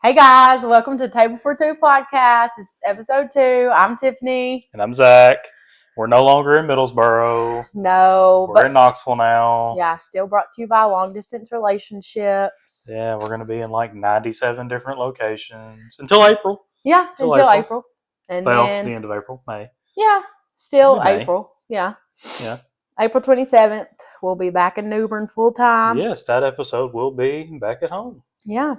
Hey guys, welcome to Table for Two podcast. It's episode 2. I'm Tiffany. And I'm Zach. We're no longer in Middlesboro. We're in Knoxville now. Yeah, still brought to you by long distance relationships. Yeah, we're going to be in like 97 different locations until April. Yeah, until April. And well, then the end of April, May. Yeah, still May. April. Yeah. Yeah. April 27th, we'll be back in New Bern full time. Yes, that episode will be back at home. Yeah.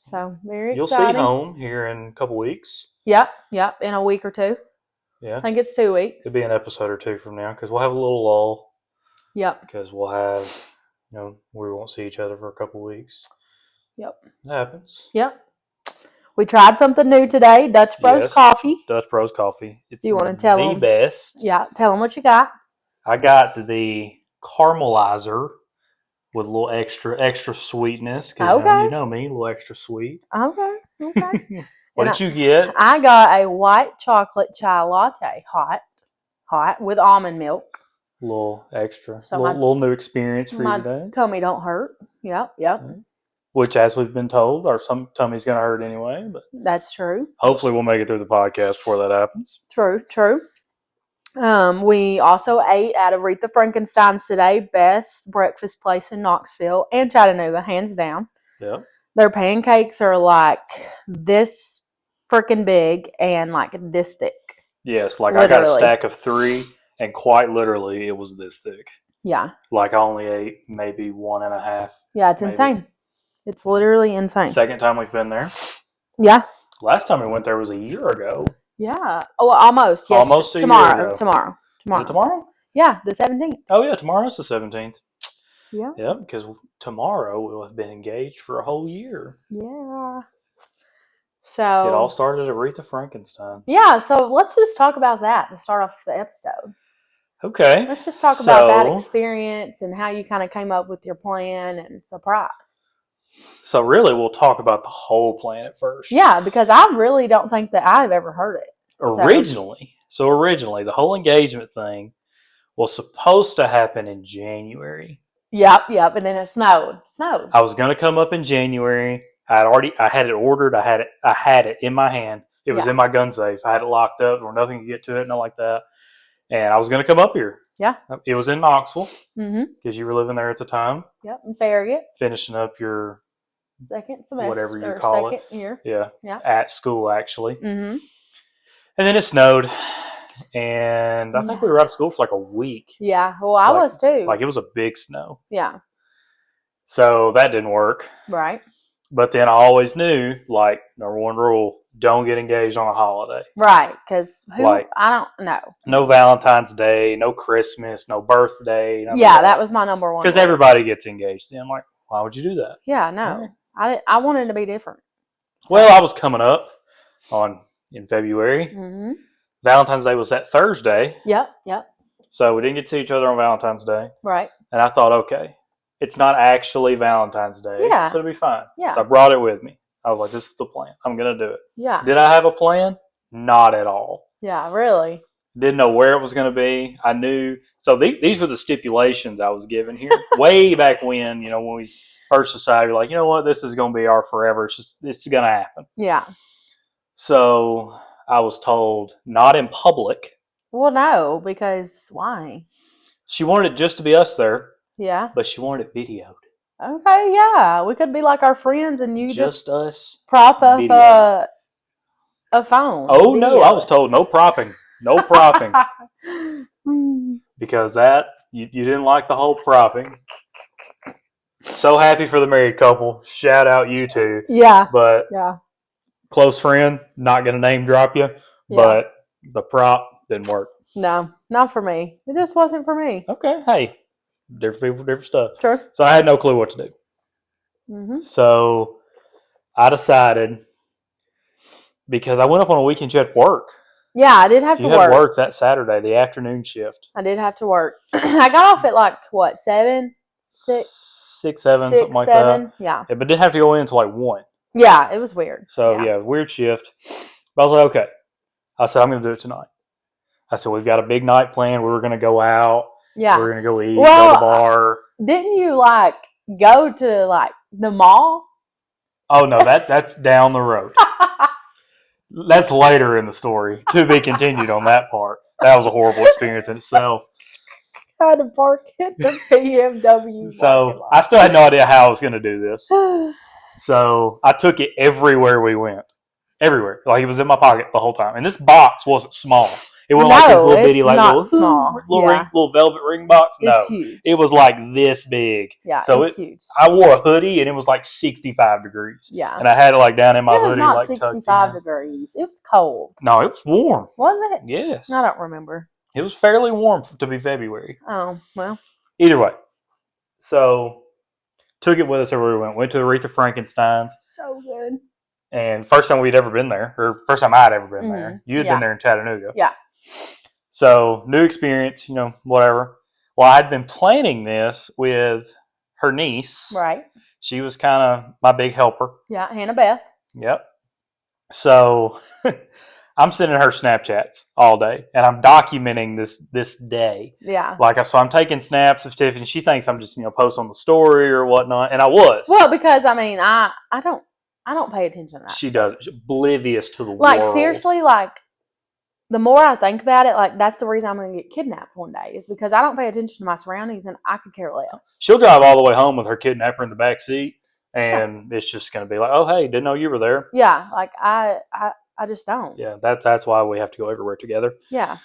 So, very You'll exciting. see home here in a couple weeks. Yep, in a week or two. Yeah. I think it's 2 weeks. It'll be an episode or two from now because we'll have a little lull. Yep. Because we'll have, we won't see each other for a couple weeks. Yep. It happens. Yep. We tried something new today, Dutch Bros Coffee. Dutch Bros Coffee. It's you want to tell them? The best. Yeah, tell them what you got. I got the caramelizer with a little extra sweetness. Because okay. you know me, a little extra sweet. Okay. What did you get? I got a white chocolate chai latte, hot, with almond milk. A little extra. So little new experience for you today. My tummy don't hurt. Yep. Which, as we've been told, some tummy's going to hurt anyway. But that's true. Hopefully we'll make it through the podcast before that happens. True. We also ate at Aretha Frankenstein's today, best breakfast place in Knoxville and Chattanooga, hands down. Yep. Their pancakes are like this freaking big and like this thick. Yes, like literally. I got a stack of 3, and quite literally it was this thick. Yeah. Like I only ate maybe 1.5. Yeah, it's insane. It's literally insane. Second time we've been there. Yeah. Last time we went there was a year ago. Yeah. Oh, almost. Yes. Almost tomorrow. year ago. Tomorrow. Is it tomorrow? Yeah, the 17th. Oh, yeah, tomorrow's the 17th. Yeah. Yep, because tomorrow we'll have been engaged for a whole year. Yeah. So it all started at Aretha Frankenstein. Yeah, so let's just talk about that to start off the episode. Okay. Let's just talk about that experience and how you kind of came up with your plan and surprise. So really, we'll talk about the whole plan at first. Yeah, because I really don't think that I've ever heard it. Originally, the whole engagement thing was supposed to happen in January. Yep, and then it snowed. I was going to come up in January. I had it ordered. I had it in my hand. It was in my gun safe. I had it locked up. There was nothing to get to it, nothing like that. And I was going to come up here. Yeah. It was in Knoxville. Mm-hmm. Because you were living there at the time. Yep, in Farragut. Finishing up your second semester. Whatever you call it. Second year. Yeah. At school, actually. Mm-hmm. And then it snowed. And I think we were out of school for like a week. Yeah, well, I was too. Like it was a big snow. Yeah. So that didn't work. Right. But then I always knew, like, number one rule, don't get engaged on a holiday. Right, because I don't know. No Valentine's Day, no Christmas, no birthday. Yeah, that was my number one. Because everybody gets engaged. And I'm like, why would you do that? Yeah, no. Right. I wanted to be different. So. Well, I was coming up in February. Mm-hmm. Valentine's Day was that Thursday. Yep. So we didn't get to see each other on Valentine's Day. Right. And I thought, okay, it's not actually Valentine's Day. Yeah. So it'll be fine. Yeah. So I brought it with me. I was like, this is the plan. I'm going to do it. Yeah. Did I have a plan? Not at all. Yeah, really. Didn't know where it was going to be. I knew. So these were the stipulations I was given here. Way back when, when we first decided, like, you know what, this is going to be our forever. It's going to happen. Yeah. So I was told, not in public. Well, no, because why? She wanted it just to be us there. Yeah. But she wanted it videoed. Okay, yeah. We could be like our friends and you just us prop up a phone. Oh, no. I was told no propping. No propping. Because you didn't like the whole propping. So happy for the married couple. Shout out you two. Yeah. But yeah. Close friend, not going to name drop you. Yeah. But the prop didn't work. No, not for me. It just wasn't for me. Okay. Hey. Different people, different stuff. Sure. So I had no clue what to do. Mm-hmm. So I decided, because I went up on a weekend, you had work. Yeah, I did have to work. You had work that Saturday, the afternoon shift. I did have to work. I got off at like, what, 7? 6? 6, 7, something like that. Yeah. But didn't have to go in until like 1. Yeah, it was weird. So, weird shift. But I was like, okay. I said, I'm going to do it tonight. I said, we've got a big night planned. We were going to go out. Yeah. We're going to go eat, go to the bar. Didn't you, go to, the mall? Oh no, that's down the road. That's later in the story. To be continued on that part. That was a horrible experience in itself. Had to park at the BMW parking So lot. I still had no idea how I was going to do this. So I took it everywhere we went. Everywhere. Like it was in my pocket the whole time. And this box wasn't small. It wasn't like this No, little bitty, it's like not little, small. little, Yeah. ring, little velvet ring box. No, It's huge. it was like this big. Yeah, So it's huge. I wore a hoodie and it was like 65 degrees. Yeah. And I had it like down in my It was hoodie, not like 65 tucked in. degrees. It was cold. No, it was warm. Was it? Yes. I don't remember. It was fairly warm to be February. Oh, well. Either way. So took it with us everywhere we went. Went to Aretha Frankenstein's. So good. And first time we'd ever been there, or first time I'd ever been there. You had been there in Chattanooga. Yeah. So new experience, whatever. Well, I'd been planning this with her niece. Right. She was kind of my big helper. Yeah, Hannah Beth. Yep. So I'm sending her Snapchats all day, and I'm documenting this day. Yeah. So I'm taking snaps of Tiffany. She thinks I'm just post on the story or whatnot, and I was. Well, because I mean, I don't pay attention to that. She does. She's oblivious to the like world. seriously, like the more I think about it, like that's the reason I'm going to get kidnapped one day is because I don't pay attention to my surroundings and I could care less. She'll drive all the way home with her kidnapper in the back seat, and it's just going to be like, "Oh, hey, didn't know you were there." Yeah, like I just don't. Yeah, that's why we have to go everywhere together. Yeah,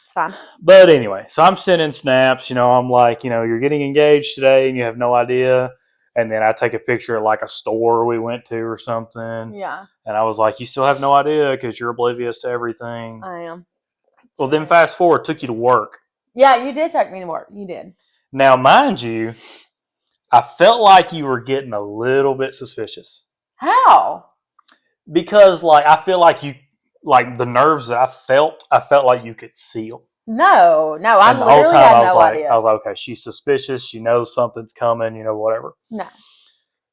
it's fine. But anyway, so I'm sending snaps. I'm like, you're getting engaged today, and you have no idea. And then I take a picture of like a store we went to or something. Yeah. And I was like, you still have no idea because you're oblivious to everything. I am. Well, then fast forward, took you to work. Yeah, you did take me to work. You did. Now, mind you, I felt like you were getting a little bit suspicious. How? Because I feel like the nerves that I felt like you could see them. No, I and the whole literally time had no idea. I was like, okay, she's suspicious. She knows something's coming, whatever. No.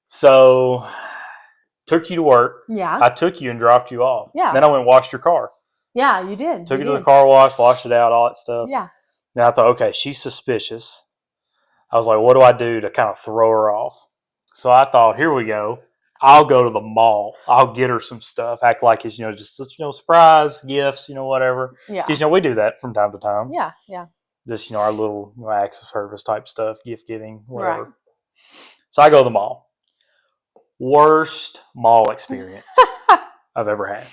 So, took you to work. Yeah. I took you and dropped you off. Yeah. Then I went and washed your car. Yeah, you did. Took you to the car wash, washed it out, all that stuff. Yeah. Then I thought, okay, she's suspicious. I was like, what do I do to kind of throw her off? So I thought, here we go. I'll go to the mall. I'll get her some stuff. Act like it's, just surprise gifts, whatever. Yeah. Because, we do that from time to time. Yeah, yeah. Just, our little acts of service type stuff, gift giving, whatever. Right. So I go to the mall. Worst mall experience I've ever had.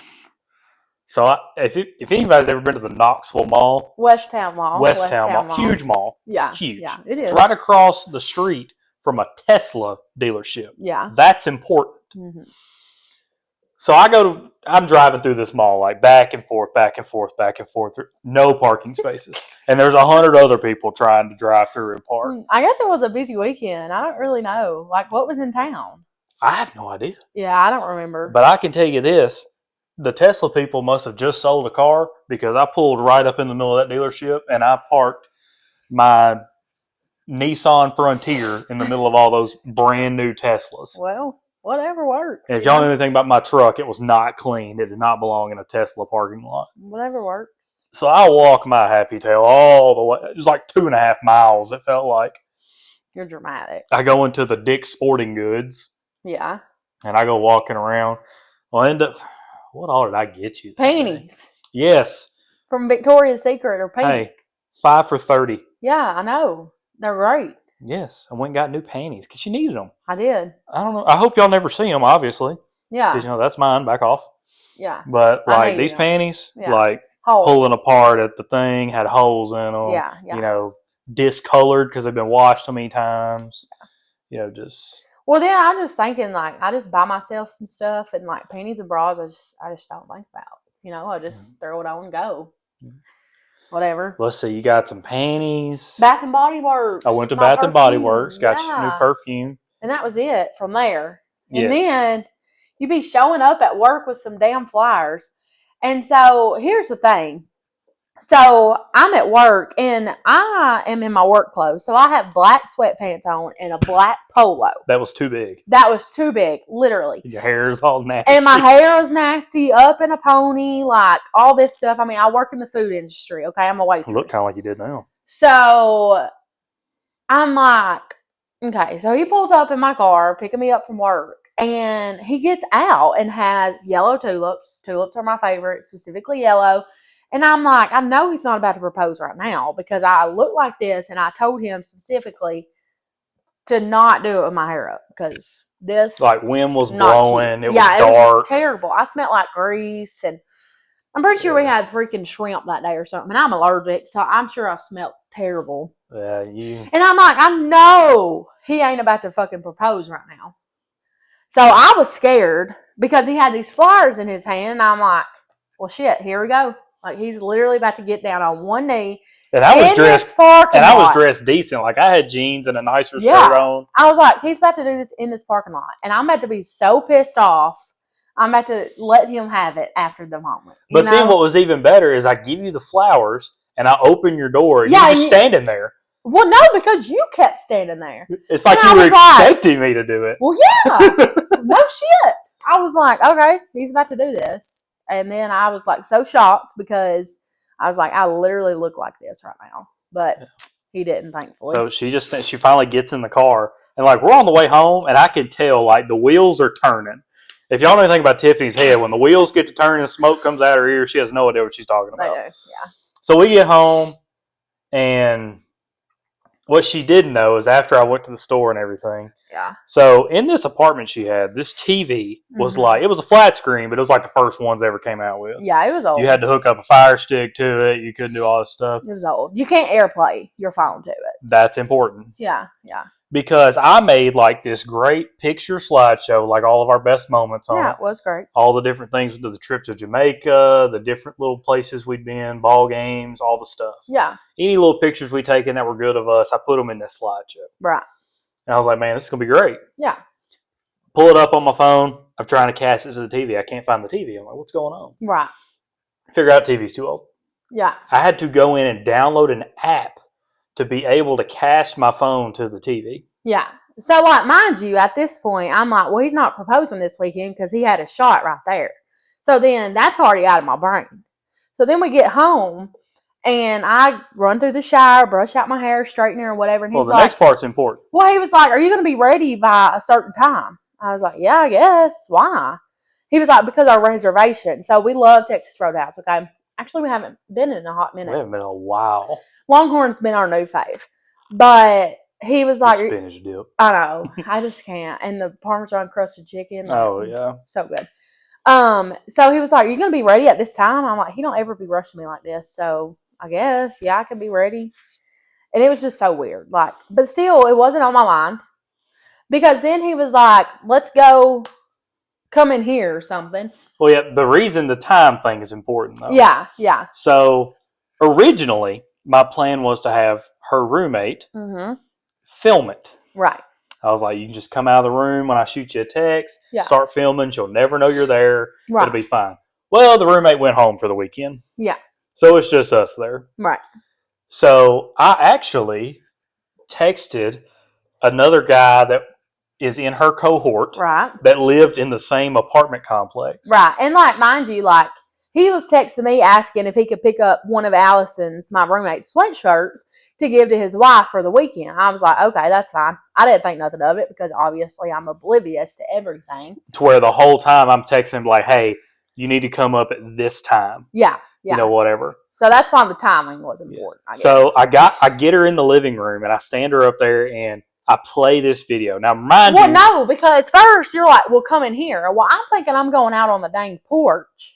So if anybody's ever been to the Knoxville Mall. Westtown Mall. Huge mall. Yeah. Huge. Yeah, it is. It's right across the street from a Tesla dealership. Yeah. That's important. Mm-hmm. So I'm driving through this mall, back and forth, no parking spaces. And there's 100 other people trying to drive through and park. I guess it was a busy weekend. I don't really know. What was in town? I have no idea. Yeah, I don't remember. But I can tell you this. The Tesla people must have just sold a car because I pulled right up in the middle of that dealership and I parked my Nissan Frontier in the middle of all those brand new Teslas. Well, whatever works. And if y'all know anything about my truck, it was not clean. It did not belong in a Tesla parking lot. Whatever works. So I walk my happy tail all the way. It was like 2.5 miles, it felt like. You're dramatic. I go into the Dick's Sporting Goods. Yeah. And I go walking around. Well, I end up, what all did I get you? Panties. Yes. From Victoria's Secret or Pink. Hey, 5 for $30. Yeah, I know. They're great. Yes. I went and got new panties because she needed them. I did. I don't know. I hope y'all never see them, obviously. Yeah. Because, that's mine. Back off. Yeah. But, these panties, holes. pulling apart at the thing, had holes in them. Yeah. Discolored because they've been washed so many times. Yeah. Just... Well, then I'm just thinking, I just buy myself some stuff and, panties and bras, I just don't think about. I just throw it on and go. Mm-hmm. Whatever. Let's see. You got some panties. Bath and Body Works. I went to Bath and Body Works. Got you some new perfume. And that was it from there. Yes. And then you be showing up at work with some damn flyers. And so here's the thing. So I'm at work and I am in my work clothes. So I have black sweatpants on and a black polo. That was too big. That was too big, literally. Your hair is all nasty. And my hair is nasty, up in a pony, all this stuff. I mean, I work in the food industry, okay? I'm a waitress. Look kind of like you did now. So I'm like, okay. So he pulls up in my car, picking me up from work. And he gets out and has yellow tulips. Tulips are my favorite, specifically yellow. And I'm like, I know he's not about to propose right now because I look like this, and I told him specifically to not do it with my hair up because this Like wind was not cute. blowing. It was Yeah, dark. it was terrible. I smelled like grease, and I'm pretty sure we Yeah. had freaking shrimp that day or something. And I'm allergic, so I'm sure I smelled terrible. Yeah, And I'm like, I know he ain't about to fucking propose right now. So I was scared because he had these flowers in his hand, and I'm like, well, shit, here we go. Like, he's literally about to get down on one knee. And I was in dressed, this parking and I was lot. dressed decent. Like I had jeans and a nicer Yeah. shirt on. I was like, he's about to do this in this parking lot, and I'm about to be so pissed off. I'm about to let him have it after the moment. You But know? then what was even better is I give you the flowers, and I open your door, and Yeah, you're and just you- standing there. Well, no, because you kept standing there. It's like And I you were was like- expecting me to do it. Well, yeah. No shit. I was like, okay, he's about to do this. And then I was like so shocked because I was like, I literally look like this right now. But he didn't, thankfully. So she finally gets in the car, and like we're on the way home, and I could tell like the wheels are turning. If y'all know anything about Tiffany's head, when the wheels get to turning and smoke comes out her ear, she has no idea what she's talking They about. do, yeah. So we get home, and what she didn't know is after I went to the store and everything. Yeah. So in this apartment she had, this TV was Mhm. like, it was a flat screen, but it was like the first ones they ever came out with. Yeah, it was old. You had to hook up a Fire Stick to it. You couldn't do all this stuff. It was old. You can't AirPlay your phone to it. That's important. Yeah, yeah. Because I made like this great picture slideshow, like all of our best moments on Yeah, it. it was great. All the different things, the trip to Jamaica, the different little places we'd been, ball games, all the stuff. Yeah, Any little pictures we taken that were good of us, I put them in this slideshow. right. And I was like, man, this is going to be great. Yeah. Pull it up on my phone. I'm trying to cast it to the TV. I can't find the TV. I'm like, what's going on? Right. Figure out TV's too old. Yeah. I had to go in and download an app to be able to cast my phone to the TV. Yeah. So, like, mind you, at this point, I'm like, well, he's not proposing this weekend because he had a shot right there. So then that's already out of my brain. So then we get home, and I run through the shower, brush out my hair, straighten it or whatever. And he Well, was the like, next part's important. well, he was like, are you going to be ready by a certain time? I was like, yeah, I guess. Why? He was like, because our reservation. So we love Texas Roadhouse, okay? Actually, we haven't been in a hot We minute. haven't been in a while. Longhorn's been our new fave. But he was like, The spinach dip. I know, I just can't. And the Parmesan crusted chicken. Oh, yeah. So good. So he was like, are you going to be ready at this time? I'm like, he don't ever be rushing me like this. So I guess, yeah, I can be ready. And it was just so weird. Like, but still, it wasn't on my mind. Because then he was like, let's go come in here or something. Well, yeah, the reason the time thing is important, though. Yeah, yeah. So originally, my plan was to have her roommate Mm-hmm. film it. Right. I was like, you can just come out of the room when I shoot you a text, Yeah. start filming. She'll never know you're there. Right. It'll be fine. Well, the roommate went home for the weekend. Yeah. So it's just us there. Right. So I actually texted another guy that is in her cohort Right. that lived in the same apartment complex. Right. And like, mind you, like, he was texting me asking if he could pick up one of Allison's, my roommate's sweatshirts to give to his wife for the weekend. I was like, okay, that's fine. I didn't think nothing of it because obviously I'm oblivious to everything. To where the whole time I'm texting him like, hey, you need to come up at this time. Yeah. Yeah. You know, whatever. So that's why the timing was important. I guess. So I get her in the living room and I stand her up there and I play this video. Now, mind well, you, no, because first you're like, well, come in here. Well, I'm thinking I'm going out on the dang porch.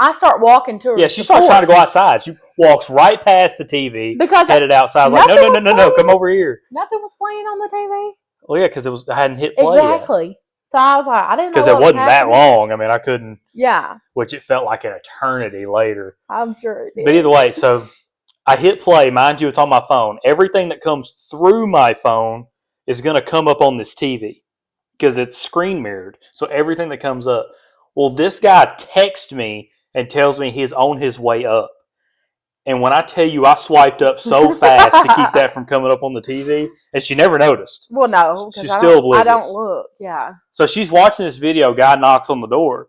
I start walking to her. yeah, she starts trying to go outside. She walks right past the TV, because headed outside. I was like, nothing no, was come playing. over here. Nothing was playing on the TV. Well, yeah, because I hadn't hit play yet. Exactly. So I was like, I didn't know Because it what was wasn't that happening. long. I mean, I couldn't, Yeah, which it felt like an eternity later. I'm sure it did. But either way, so I hit play. Mind you, it's on my phone. Everything that comes through my phone is going to come up on this TV because it's screen mirrored. So everything that comes up. Well, this guy texts me and tells me he's on his way up. And when I tell you I swiped up so fast to keep that from coming up on the TV, and she never noticed. Well, no, 'cause She's I still don't- I oblivious. don't look. Yeah, So she's watching this video. Guy knocks on the door.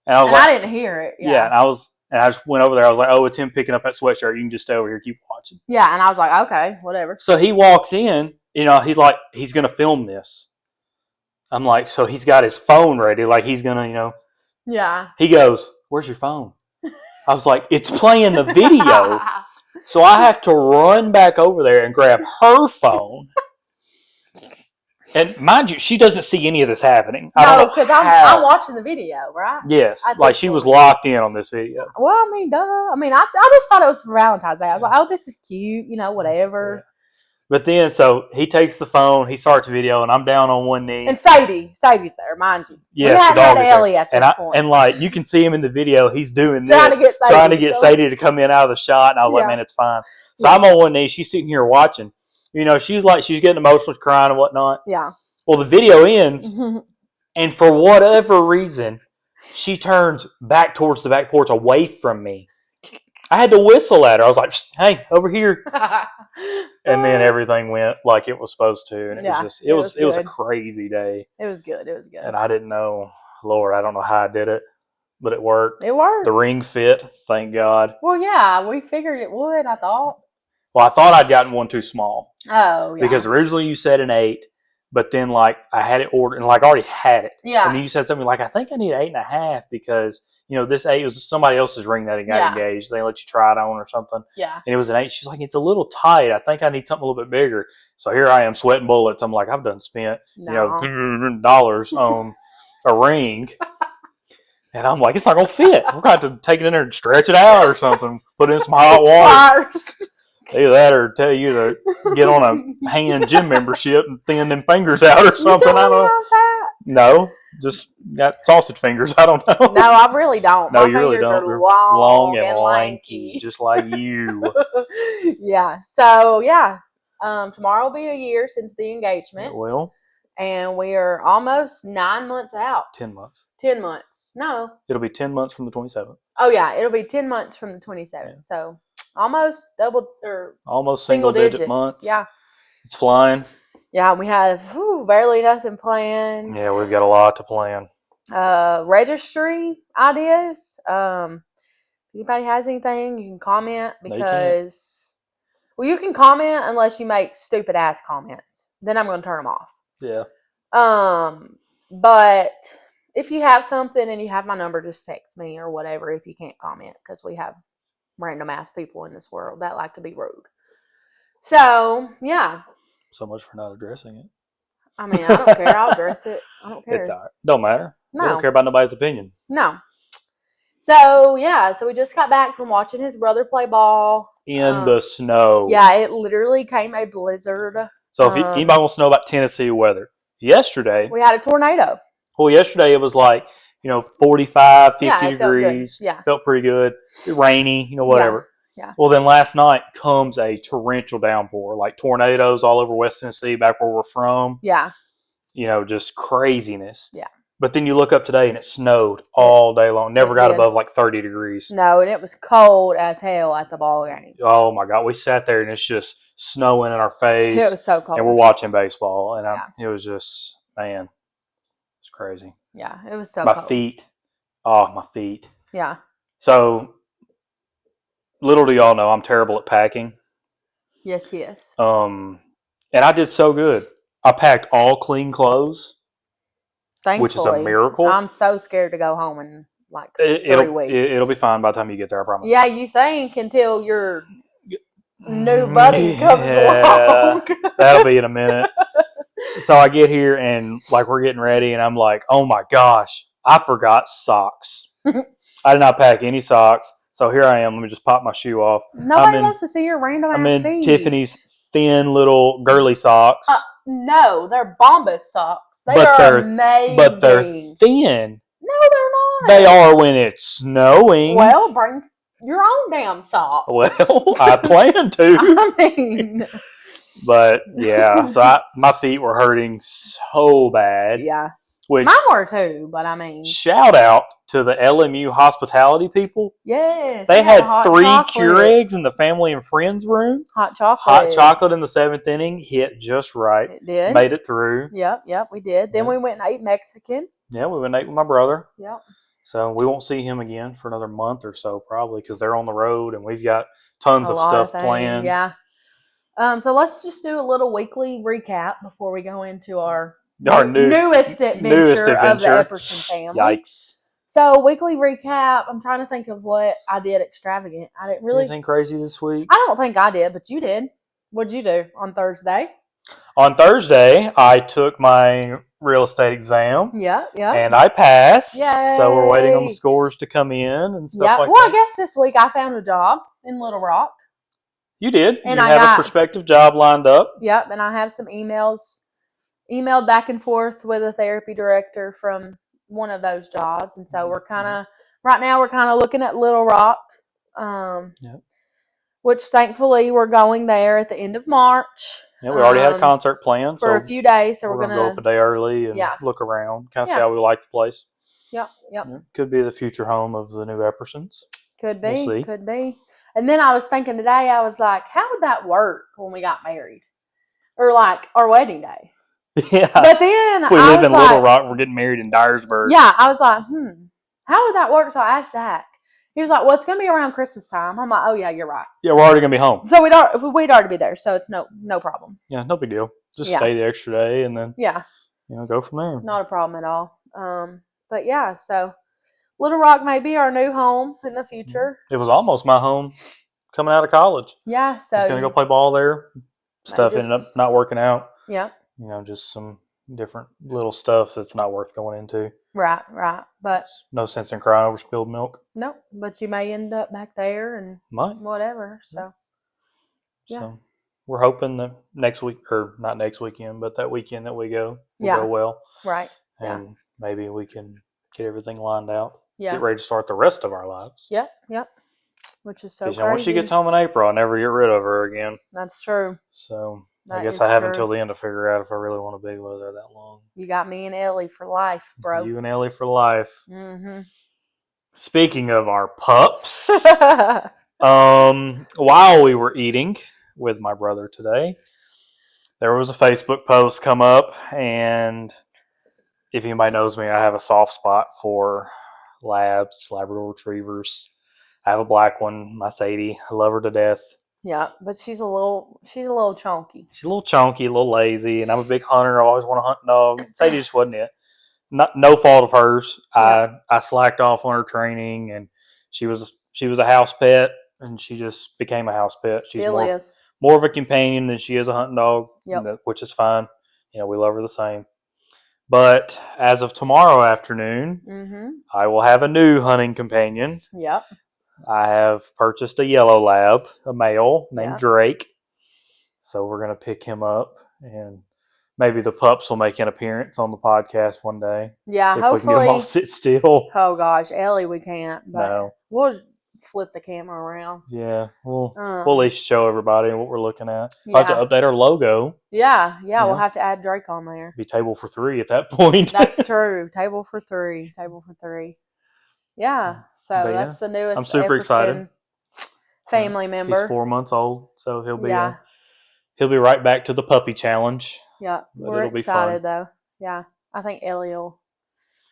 And I was and like, I didn't hear it. yeah, and I just went over there. I was like, oh, it's him picking up that sweatshirt. You can just stay over here, keep watching. Yeah, and I was like, okay, whatever. So he walks in, he's like, he's going to film this. I'm like, so he's got his phone ready, like he's gonna. Yeah. He goes, "Where's your phone?" I was like, "It's playing the video." So I have to run back over there and grab her phone. And mind you, she doesn't see any of this happening. I don't No, know because how. I'm watching the video, right? Yes, At like this she was point. locked in on this video. Well, I mean, duh. I mean, I just thought it was for Valentine's Day. I was like, oh, this is cute, whatever. But then, so he takes the phone, he starts the video, and I'm down on one knee. And Sadie's there, mind you. Yes, we hadn't the dog had is there. Ellie at this point. And like you can see him in the video, he's doing trying this, to get Sadie, trying to get Sadie to come in out of the shot. And I was like, Yeah. man, it's fine. So I'm on one knee, she's sitting here watching. She's getting emotional, crying and whatnot. Yeah. Well, the video ends, and for whatever reason, she turns back towards the back porch away from me. I had to whistle at her. I was like, "Hey, over here!" And then everything went like it was supposed to, and it was a crazy day. It was good. And I didn't know, Lord, I don't know how I did it, but it worked. It worked. The ring fit, thank God. Well, yeah, we figured it would. I thought. Well, I thought I'd gotten one too small. Oh, yeah. Because originally you said an 8, but then like I had it ordered and like I already had it. Yeah. And then you said something like, I think I need an 8.5 because this 8 was somebody else's ring that got engaged. They let you try it on or something. Yeah. And it was an 8. She's like, it's a little tight. I think I need something a little bit bigger. So here I am sweating bullets. I'm like, I've done spent dollars on a ring. And I'm like, it's not gonna fit. We're going to have to take it in there and stretch it out or something. Put in some hot water. Either that or tell you to get on a hand gym membership and thin them fingers out or something. I don't know. No, just got sausage fingers. I don't know. No, I really don't. No, My you really fingers don't. are long and lanky. just like you. Yeah. So yeah, tomorrow will be a year since the engagement. It will. And we are almost 9 months out. 10 months. 10 months. No. It'll be 10 months from the 27th. Oh yeah, it'll be 10 months from the 27th. Yeah. So almost double or almost single digit months. Yeah. It's flying. Yeah, we have barely nothing planned. Yeah, we've got a lot to plan. Registry ideas. If anybody has anything, you can comment because you can comment unless you make stupid ass comments. Then I'm going to turn them off. Yeah. But if you have something and you have my number, just text me or whatever if you can't comment because we have random ass people in this world that like to be rude. So, yeah. So much for not addressing it. I mean, I don't care. I'll address it. I don't care. It's all right. Don't matter. No. We don't care about nobody's opinion. No. So, yeah. So, we just got back from watching his brother play ball. In the snow. Yeah, it literally came a blizzard. So, if anybody wants to know about Tennessee weather, yesterday. We had a tornado. Well, yesterday it was like, 45, 50 degrees. Yeah. Felt pretty good. Rainy, whatever. Yeah. Well, then last night comes a torrential downpour, like tornadoes all over West Tennessee, back where we're from. Yeah. Just craziness. Yeah. But then you look up today and it snowed all day long. Never got above like 30 degrees. No, and it was cold as hell at the ball game. Oh my God. We sat there and it's just snowing in our face. It was so cold. And we're watching baseball. And it was just, man, it's crazy. Yeah, it was so cold. My feet. Yeah. So, little do y'all know, I'm terrible at packing. Yes, he is. And I did so good. I packed all clean clothes. Thankfully. Which is a miracle. I'm so scared to go home in like 3 weeks. It'll be fine by the time you get there, I promise. Yeah, you think until your new buddy comes along. That'll be in a minute. So I get here and like we're getting ready and I'm like, oh my gosh, I forgot socks. I did not pack any socks. So here I am. Let me just pop my shoe off. Nobody wants to see your random ass feet. I'm in Tiffany's thin little girly socks. No, they're Bombas socks. They're amazing. But they're thin. No, they're not. They are when it's snowing. Well, bring your own damn sock. Well, I plan to. I mean. But yeah, so my feet were hurting so bad. Yeah. Which, mine were too, but I mean. Shout out to the LMU hospitality people. Yes. They had 3 Keurigs in the family and friends room. Hot chocolate. Hot chocolate in the 7th inning. Hit just right. It did. Made it through. Yep, we did. Then we went and ate Mexican. Yeah, we went and ate with my brother. Yep. So we won't see him again for another month or so probably because they're on the road and we've got tons of stuff planned. Yeah. So let's just do a little weekly recap before we go into our Our newest adventure of the adventure. Epperson family. Yikes. So weekly recap. I'm trying to think of what I did extravagant. I didn't really. Anything crazy this week? I don't think I did, but you did. What'd you do on Thursday? On Thursday, I took my real estate exam. Yep. And I passed. Yay. So we're waiting on the scores to come in and stuff like well, that. I guess this week I found a job in Little Rock. You did. And you I have got- a prospective job lined up. Yep, and I have some emailed back and forth with a therapy director from one of those jobs. And so we're kind of, right now we're kind of looking at Little Rock, Yep. which thankfully we're going there at the end of March. Yeah, we already had a concert planned. For a few days. So we're we're going to go up a day early and Yeah. look around, kind of see Yeah. how we like the place. Yep. Yeah, could be the future home of the new Eppersons. Could be. We'll see. Could be. And then I was thinking today, I was like, how would that work when we got married? Or like our wedding day? Yeah. But then If we I live was in like, Little Rock, we're getting married in Dyersburg. yeah, I was like, how would that work? So I asked Zach. He was like, well, it's going to be around Christmas time. I'm like, oh, yeah, you're right. Yeah, we're already going to be home. So we'd already be there, so it's no problem. Yeah, no big deal. Just Yeah. stay the extra day and then Yeah, go from there. not a problem at all. But yeah, so Little Rock may be our new home in the future. It was almost my home coming out of college. Yeah, so I was going to go play ball there. Stuff ended up not working out. Yeah. Just some different little stuff that's not worth going into. Right. But no sense in crying over spilled milk. No, but you may end up back there and whatever. So, yeah. So we're hoping that next week, or not next weekend, but that weekend that we go will go well. Right. And maybe we can get everything lined out. Yeah. Get ready to start the rest of our lives. Yep. Which is so crazy. Once she gets home in April, I'll never get rid of her again. That's true. So That I guess is I have true. until the end to figure out if I really want to be with her that long. You got me and Ellie for life, bro. You and Ellie for life. Mm-hmm. Speaking of our pups, while we were eating with my brother today, there was a Facebook post come up, and if anybody knows me, I have a soft spot for Labrador Retrievers. I have a black one, my Sadie. I love her to death. Yeah, but she's a little chunky. She's a little chunky, a little lazy, and I'm a big hunter. I always want a hunting dog. Sadie just wasn't it. No fault of hers. Yeah. I slacked off on her training, and she was a house pet, and she just became a house pet. She's more of a companion than she is a hunting dog, which is fine. We love her the same. But as of tomorrow afternoon, I will have a new hunting companion. Yep. I have purchased a yellow lab, a male named Drake. So we're going to pick him up, and maybe the pups will make an appearance on the podcast one day. Yeah, if hopefully. We can get them all sit still. Oh, gosh. Ellie, we can't. But no. We'll flip the camera around. Yeah, we'll at least show everybody what we're looking at. Yeah. We'll have to update our logo. Yeah, we'll have to add Drake on there. Be table for 3 at that point. That's true. Table for three. Yeah, so that's the newest. I'm super excited. Family member. He's 4 months old, so he'll be right back to the puppy challenge. Yeah, we're excited though. Yeah, I think Ellie will.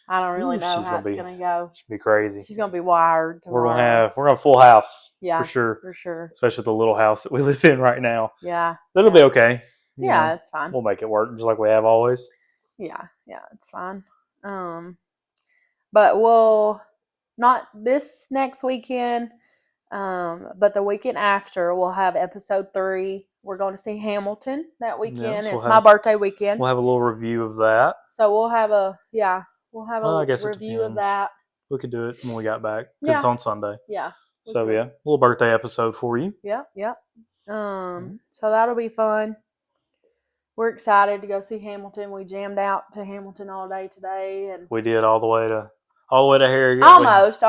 I don't really know how it's gonna go. She'll be crazy. She's gonna be wired tomorrow. We're gonna have a full house. Yeah, for sure. Especially the little house that we live in right now. Yeah, it'll be okay. Yeah, it's fine. We'll make it work just like we have always. Yeah, it's fine. But we'll not this next weekend, but the weekend after we'll have episode 3. We're going to see Hamilton that weekend. So it's my birthday weekend. We'll have a little review of that. So we'll have a review of that. We could do it when we got back because it's on Sunday. Yeah. So a little birthday episode for you. Yep. So that'll be fun. We're excited to go see Hamilton. We jammed out to Hamilton all day today, and we did all the way to Harrogate. Almost.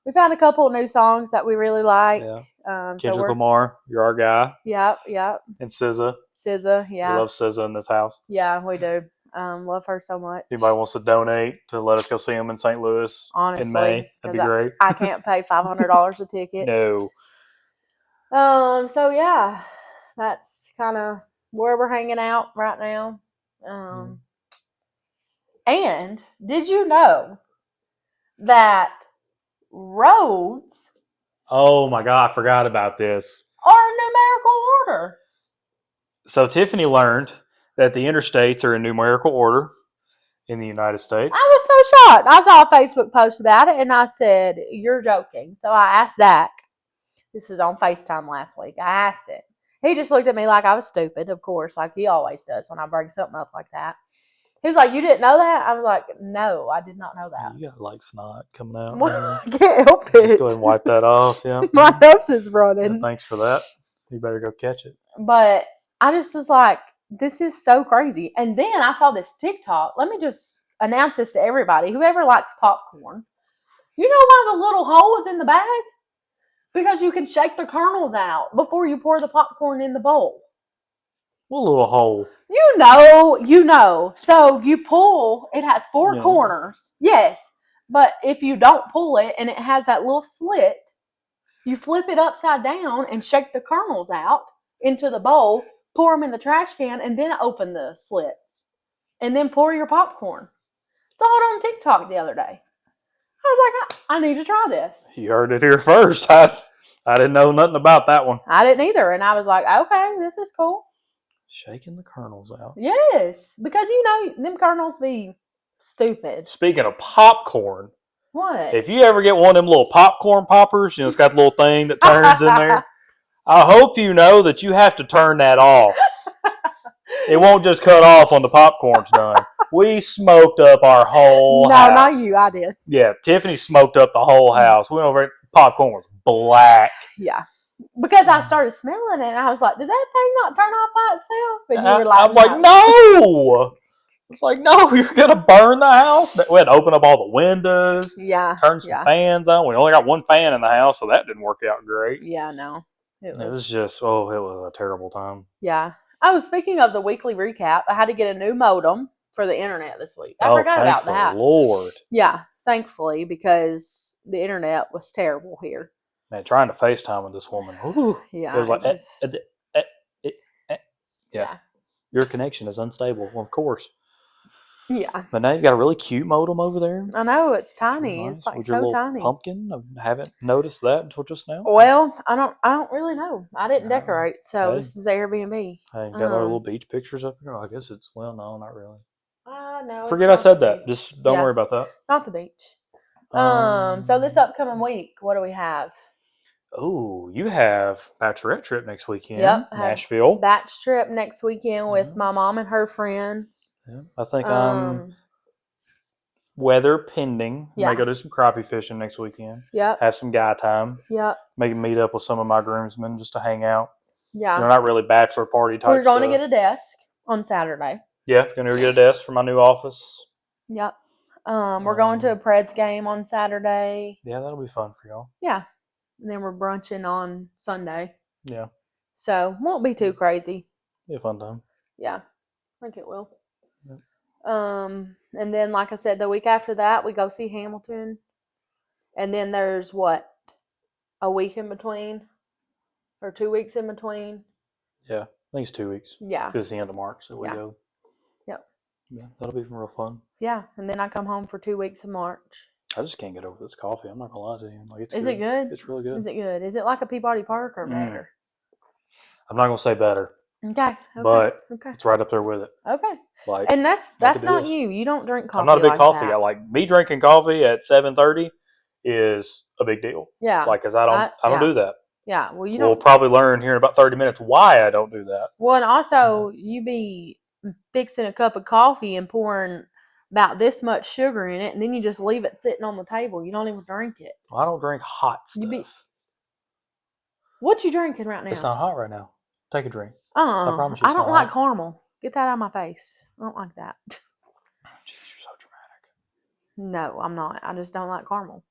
We found a couple of new songs that we really like. Yeah. Kendrick Lamar, you're our guy. Yep. And SZA. Yeah. We love SZA in this house. Yeah, we do. Love her so much. Anybody wants to donate to let us go see him in St. Louis in May, that'd be great. I can't pay $500 a ticket. No. So yeah, that's kind of where we're hanging out right now. And did you know that roads? Oh my God, I forgot about this. Are in numerical order. So Tiffany learned that the interstates are in numerical order in the United States. I was so shocked. I saw a Facebook post about it, and I said, "You're joking." So I asked Zach. This is on FaceTime last week. I asked it. He just looked at me like I was stupid, of course, like he always does when I bring something up like that. He was like, "You didn't know that?" I was like, "No, I did not know that." You got like snot coming out. Well, I can't help it. Just go ahead and wipe that off. Yeah. My nose is Yeah, running. thanks for that. You better go catch it. But I just was like, this is so crazy. And then I saw this TikTok. Let me just announce this to everybody. Whoever likes popcorn, you know why the little hole is in the bag? Because you can shake the kernels out before you pour the popcorn in the bowl. What little hole? You know. So you pull, it has four Yeah. corners. Yes. But if you don't pull it and it has that little slit, you flip it upside down and shake the kernels out into the bowl, pour them in the trash can, and then open the slits. And then pour your popcorn. Saw it on TikTok the other day. I was like, I need to try this. You heard it here first. I didn't know nothing about that one. I didn't either. And I was like, okay, this is cool. Shaking the kernels out. Yes. Because, you know, them kernels be stupid. Speaking of popcorn, What? if you ever get one of them little popcorn poppers, you know, it's got the little thing that turns in there. I hope you know that you have to turn that off. It won't just cut off when the popcorn's done. We smoked up our whole No, house. not you. I did. Yeah, Tiffany smoked up the whole house. We went over, popcorn was black. Yeah. Because I started smelling it, and I was like, does that thing not turn off by itself? And you were like, I was like, no. It's like, no, you're going to burn the house. We had to open up all the windows, Yeah. turn some fans on. We only got one fan in the house, so that didn't work out great. Yeah, no. It was just, it was a terrible time. Yeah. Oh, speaking of the weekly recap, I had to get a new modem for the internet this week. I forgot about that. Lord. Yeah, thankfully, because the internet was terrible here. Man, trying to FaceTime with this woman. Ooh, Yeah. it was like, yeah. Your connection is unstable. Well, of course. Yeah. But now you've got a really cute modem over there. I know, it's tiny. Nice. It's like With your so little tiny. pumpkin. I haven't noticed that until just now. Well, I don't really know. I didn't decorate, so Hey. this is Airbnb. I got our little beach pictures up here. I guess it's, well, no, not really. No. Forget I said that. Just don't worry about that. Not the beach. So this upcoming week, what do we have? Oh, you have bachelorette trip next weekend. Yep, I have Nashville. Batch trip next weekend with my mom and her friends. Yeah, I think I'm weather pending. Yeah. May go do some crappie fishing next weekend. Yep. Have some guy time. Yep. Maybe meet up with some of my groomsmen just to hang out. Yeah. You know, not really bachelor party type We're going to stuff. get a desk on Saturday. Yeah, gonna go get a desk for my new office. Yep. We're going to a Preds game on Saturday. Yeah, that'll be fun for y'all. Yeah. And then we're brunching on Sunday. Yeah. So won't be too crazy. Be a fun time. Yeah. I think it will. Yep. And then like I said, the week after that we go see Hamilton. And then there's what? A week in between? Or 2 weeks in between? Yeah. I think it's 2 weeks. Yeah. Because it's the end of March that we go. Yep. Yeah, that'll be real fun. Yeah. And then I come home for 2 weeks in March. I just can't get over this coffee. I'm not gonna lie to you. Like, it's Is good. it good? It's really good. Is it good? Is it like a Peabody Park or better? I'm not gonna say better, Okay. but okay. it's right up there with it. Okay. Like, And that's it not is. you. You don't drink coffee. I'm not a big like coffee that. guy. Like, me drinking coffee at 7:30 is a big deal. Yeah. Like, cause I don't do that. Yeah. Well, you We'll don't. probably learn here in about 30 minutes why I don't do that. Well, and also you be fixing a cup of coffee and pouring about this much sugar in it, and then you just leave it sitting on the table. You don't even drink it. I don't drink hot stuff. What you drinking right now? It's not hot right now. Take a drink. I promise you it's don't not like hot. caramel. Get that out of my face. I don't like that. Jeez, you're so dramatic. No, I'm not. I just don't like caramel.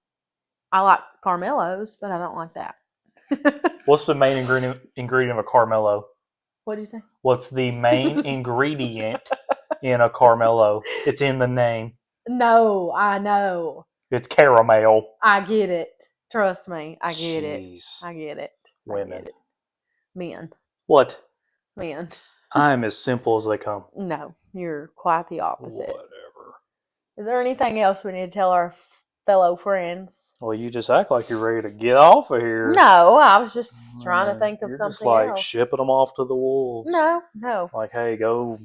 I like Carmelos, but I don't like that. What's the main ingredient of a Carmelo? What did you say? What's the main ingredient in a Carmelo? It's in the name. No, I know. It's caramel. I get it. Trust me. I get it. Jeez. I get it. Women. I get it. Men. What? Men. I'm as simple as they come. No, you're quite the opposite. Whatever. Is there anything else we need to tell our fellow friends? Well, you just act like you're ready to get off of here. No, I was just trying to think of You're something just like else. shipping them off to the wolves. No. Like, hey, go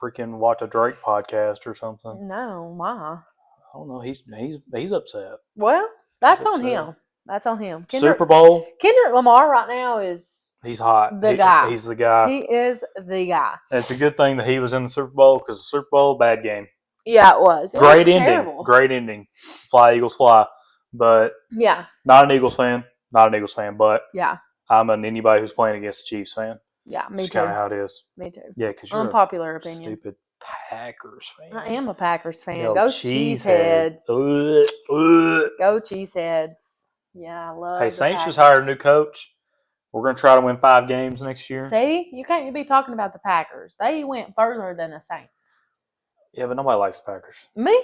freaking watch a Drake podcast or something. No, why? I don't know. He's upset. Well, that's He's on upset. him. That's on him. Super Bowl. Kendrick Lamar right now is He's hot. the guy. He's the guy. He is the guy. And it's a good thing that he was in the Super Bowl because the Super Bowl, bad game. Yeah, it was. Great ending. Terrible. Great ending. Fly, Eagles, fly. But yeah, not an Eagles fan. Not an Eagles fan. But yeah, I'm an anybody who's playing against the Chiefs fan. yeah. Me That's too. kind of how it is. Me too. Yeah, because you're Unpopular a opinion. stupid Packers fan. I am a Packers fan. Yo, Go Cheeseheads. Go Cheeseheads. Yeah, I love. Hey, the Saints just Packers. hired a new coach. We're going to try to win 5 games next year. See, you can't be talking about the Packers. They went further than the Saints. Yeah, but nobody likes the Packers. Me?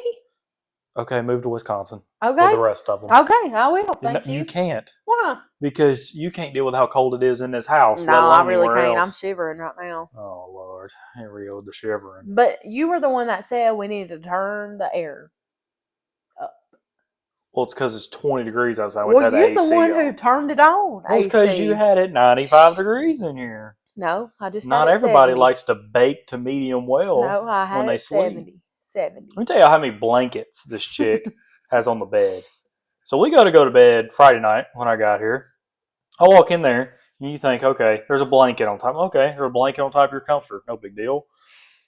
Okay, move to Wisconsin. Okay. With the rest of them. Okay, I will. Thank you. You can't. Why? Because you can't deal with how cold it is in this house. No, let alone I really anywhere can't. I'm else. shivering right now. Oh, Lord. Here we go with the shivering. But you were the one that said we needed to turn the air up. Well, it's because it's 20 degrees outside. We Well, had the you're AC the one on. who turned it on. Well, it's because you had it 95 degrees in here. No, I just Not had it everybody 70. likes to bake to medium well No, I had when they it sleep. 70. 70. Let me tell you how many blankets this chick has on the bed. So we go to bed Friday night when I got here. I walk in there and you think, okay, there's a blanket on top. Okay, there's a blanket on top of your comforter. No big deal.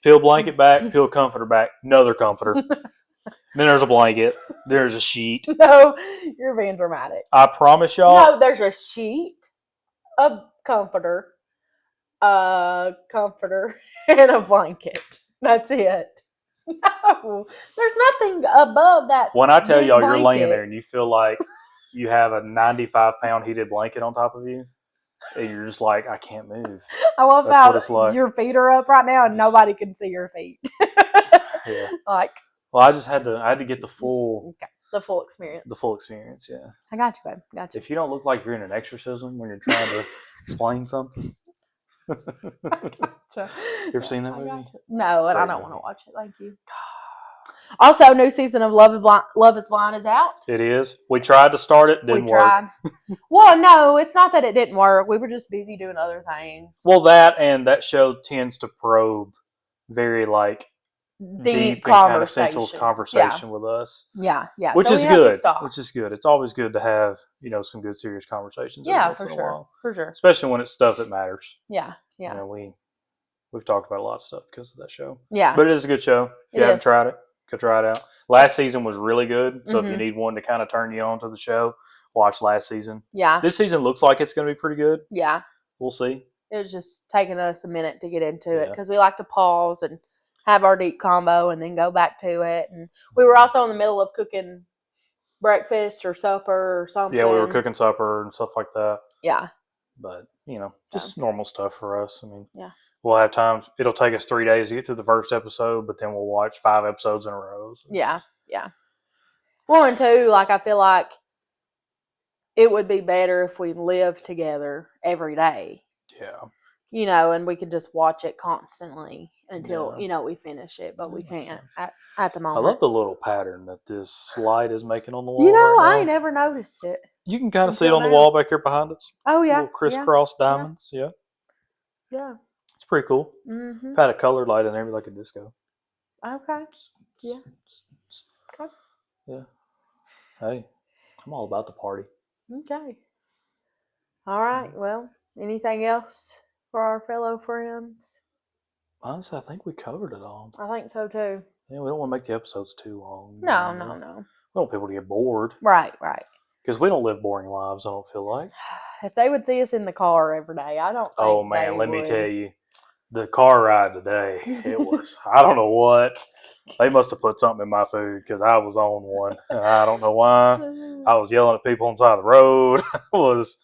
Peel blanket back, peel comforter back, another comforter. Then there's a blanket. There's a sheet. No, you're being dramatic. I promise y'all. No, there's a sheet, a comforter, and a blanket. That's it. No, there's nothing above that. When I tell big y'all you're laying blanket. there and you feel like you have a 95-pound heated blanket on top of you, and you're just like, I can't move. I love That's how what it's like. your feet are up right now and Just- nobody can see your feet. Yeah. Like, Well, I had to get the full okay, the full experience. experience. Yeah. I got you, babe. Got you. If you don't look like you're in an exorcism when you're trying to explain something, So, you ever seen that I movie? got you. No, and I Great don't movie. want to watch it. Thank you. Also, new season of Love is Blind is out. It is. We tried to start it, didn't We work. tried. Well, no, it's not that it didn't work. We were just busy doing other things. Well, that show tends to probe very like deep and kind of sensual conversation with us, Yeah, yeah. which So is we have to good. stop. Which is good. It's always good to have some good serious conversations. every Yeah, once for in a sure. while. For sure. Especially when it's stuff that matters. Yeah, yeah. You know, we've talked about a lot of stuff because of that show. Yeah. But it is a good show. If you It haven't is. tried it, go try it out. Last season was really good. So if you Mhm. need one to kind of turn you on to the show, watch last season. Yeah. This season looks like it's going to be pretty good. Yeah. We'll see. It was just taking us a minute to get into it Yeah. because we like to pause and have our deep combo and then go back to it. And we were also in the middle of cooking breakfast or supper or something. Yeah, we were cooking supper and stuff like that. Yeah. But, So. just normal stuff for us. I mean, Yeah. we'll have time. It'll take us 3 days to get through the first episode, but then we'll watch 5 episodes in a row. So Yeah. Yeah. Well, and two, like, I feel like it would be better if we lived together every day, Yeah. and we could just watch it constantly until, Yeah. we finish it, but we That makes can't sense. at the I moment. love the little pattern that this light is making on the wall. I right ain't now. never noticed it. You can kind of see it until on the now. wall back here behind us. Oh, yeah. Little crisscross diamonds. Yeah. Yeah. It's pretty cool. Mm-hmm. I've had a colored light in there, like a disco. Okay. Yeah. Okay. Yeah. Hey, I'm all about the party. Okay. All right. Well, anything else for our fellow friends? Honestly, I think we covered it all. I think so too. Yeah, we don't want to make the episodes too long. No. We don't want people to get bored. Right. Because we don't live boring lives, I don't feel like. If they would see us in the car every day, I don't think Oh, man, they let me would. tell you. The car ride today, it was, I don't know what. They must have put something in my food because I was on one. And I don't know why. I was yelling at people on the side of the road. I was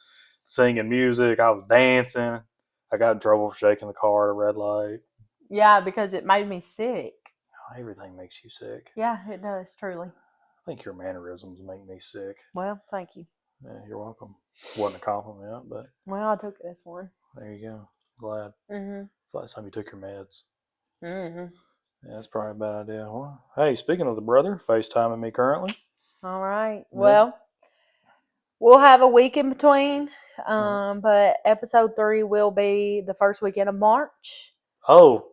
singing music. I was dancing. I got in trouble for shaking the car at a red light. Yeah, because it made me sick. Everything makes you sick. Yeah, it does, truly. I think your mannerisms make me sick. Well, thank you. Yeah, you're welcome. Wasn't a compliment, but Well, I took it as one. there you go. Glad. Mm-hmm. It's the last time you took your meds. Mm-hmm. Yeah, that's probably a bad idea. Well, hey, speaking of the brother, FaceTiming me currently. All right. Yeah. Well, we'll have a week in between, but episode 3 will be the first weekend of March. Oh,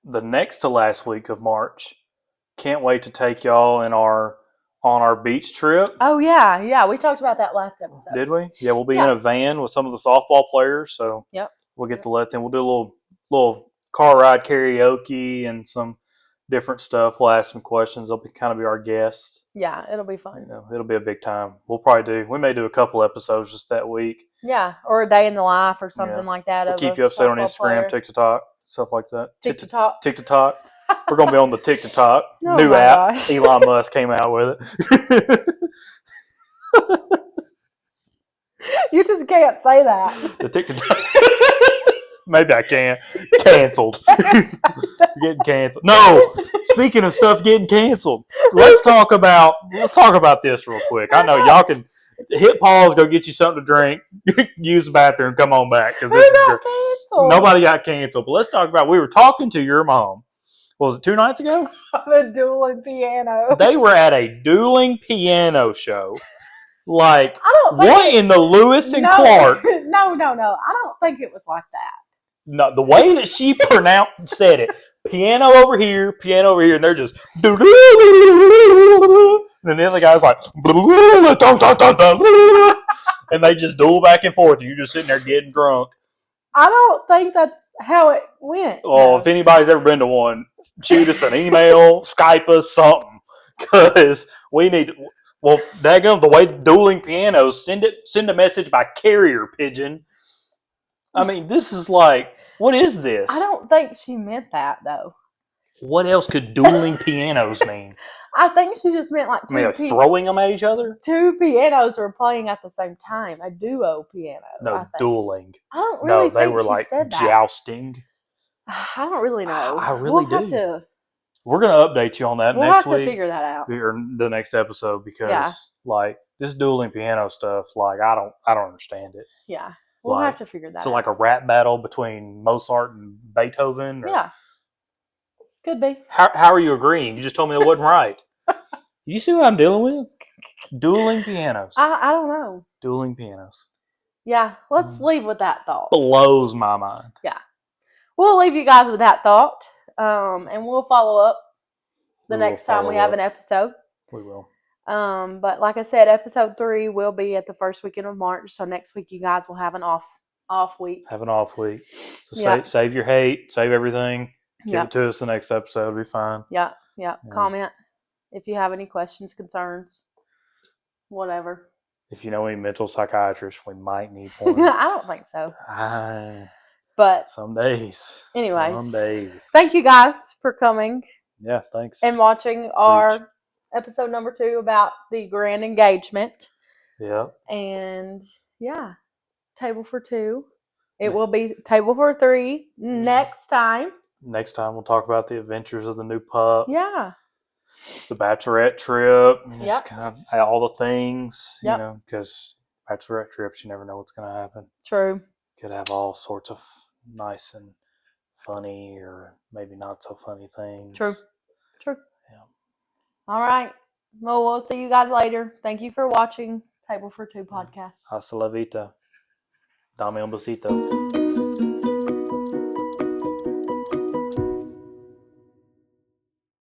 the next to last week of March. Can't wait to take y'all on our beach trip. Oh yeah, we talked about that last episode. Did we? Yeah, we'll be Yeah. in a van with some of the softball players, so Yep. we'll get to let them. We'll do a little car ride karaoke and some different stuff. We'll ask some questions. They'll kind of be our guests. Yeah, it'll be fun. It'll be a big time. We may do a couple episodes just that week. Yeah, or a day in the life or something like that. We'll keep you updated on Instagram, TikTok, stuff like that. TikTok. TikTok. We're gonna be on the TikTok Oh new my app. gosh. Elon Musk came out with it. You just can't say that. The TikTok. Maybe I can. Canceled. Getting canceled. No. Speaking of stuff getting canceled, let's talk about this real quick. I know y'all can hit pause, go get you something to drink, use the bathroom, come on back because this is good. Nobody got canceled. But let's talk about. We were talking to your mom. What was it 2 nights ago? The dueling piano. They were at a dueling piano show. Like, I don't think what in the Lewis and Clark? No. I don't think it was like that. No, the way that she said it, piano over here, and they're just, and then the other guy's like, and they just duel back and forth. You're just sitting there getting drunk. I don't think that's how it went. Oh, if anybody's ever been to one, shoot us an email, Skype us, something, because we need. Well, daggum, the way dueling pianos, send a message by carrier pigeon. I mean, this is like, what is this? I don't think she meant that though. What else could dueling pianos mean? I think she just meant like throwing them at each other? Two pianos were playing at the same time. A duo piano. No, dueling. I don't really think they were she like said that. jousting. I don't really know. I really do. We're going to update you on that next week. We'll have to figure that out. Or the next episode because like this dueling piano stuff, like I don't understand it. Yeah. We'll have to figure that out. So like a rap battle between Mozart and Beethoven? Or, yeah. Could be. How are you agreeing? You just told me it wasn't right. You see what I'm dealing with? Dueling pianos. I don't know. Dueling pianos. Yeah. Let's leave with that thought. Blows my mind. Yeah. We'll leave you guys with that thought. And we'll follow up the next time we have an episode. We will. But like I said, episode 3 will be at the first weekend of March. So next week you guys will have an off week. Have an off week. So save your hate, save everything. Give it to us the next episode. It'll be fine. Yeah. Comment if you have any questions, concerns, whatever. If you know any mental psychiatrists, we might need one. I don't think so. But some days. Anyways. Thank you guys for coming. Yeah, thanks. And watching our episode number 2 about the grand engagement. Yeah. And table for 2. It will be table for 3 next time. Next time we'll talk about the adventures of the new pup. Yeah. The bachelorette trip. Just kind of all the things, you know, because bachelorette trips, you never know what's going to happen. True. Could have all sorts of nice and funny or maybe not so funny things. True. Yeah. All right. Well, we'll see you guys later. Thank you for watching Table for 2 podcast. Hasta la vita. Dame un besito.